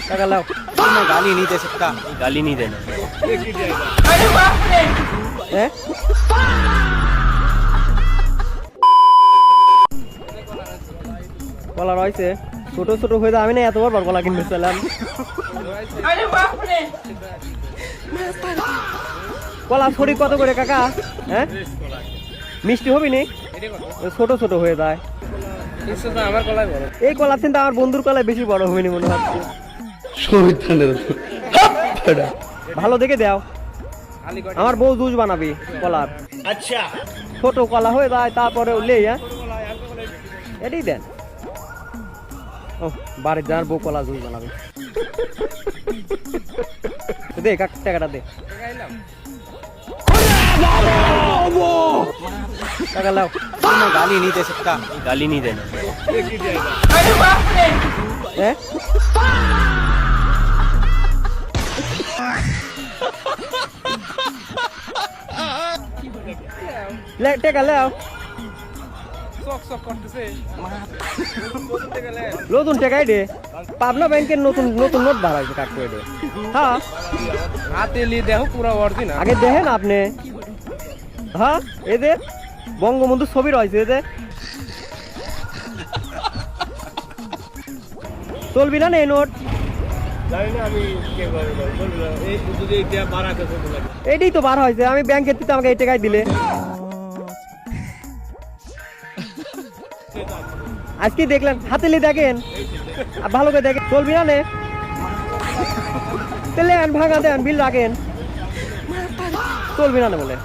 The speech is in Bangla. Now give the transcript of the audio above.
টাকা লাও, গালি नहीं दे सकता, गाली नहीं देना। কলা রয়েছে ছোট ছোট হয়ে যায়, আমি না এতবার বড় কলা কিনতে চাইলাম। কলা ছড়ি কত করে কাকা? হ্যাঁ মিষ্টি হবি নি? ছোট ছোট হয়ে যায়। এই কলা কিন্তু আমার বন্ধুর কলায় বেশি বড় হবে নি মনে হচ্ছে। ভালো দেখে দাও, আমার বউ জুস বানাবি কলার। আচ্ছা ছোট কলা হয়ে যায় তারপরে লেই। হ্যাঁ এটাই দেন। ও বাড়ির যার বউ কলা জুস বানাবে। দে টাকাটা দে। টাকা লাও, গালি नहीं दे सकता, गाली नहीं देना। ले टेका ले आओ, নতুন টাকাই দে। পাবনা ব্যাংকের নতুন নতুন নোট বার হয়েছে কাট করে দে। হ্যাঁ হাতে নিয়ে দেখো পুরো অরিজিনাল, আগে দেখেন আপনি। হ্যাঁ এদের বঙ্গবন্ধু ছবি রয়েছে এদের। চলবি না এই নোট? এটাই তো বার হয়েছে, আমি ব্যাংকের থেকে আমাকে এই টাকাই দিলে। আজকে দেখলেন হাতে নিয়ে দেখেন, ভালো করে দেখেন। চলবি না নে তেলে ভাঙা দেন, বিল রাখেন। চলবি না বলে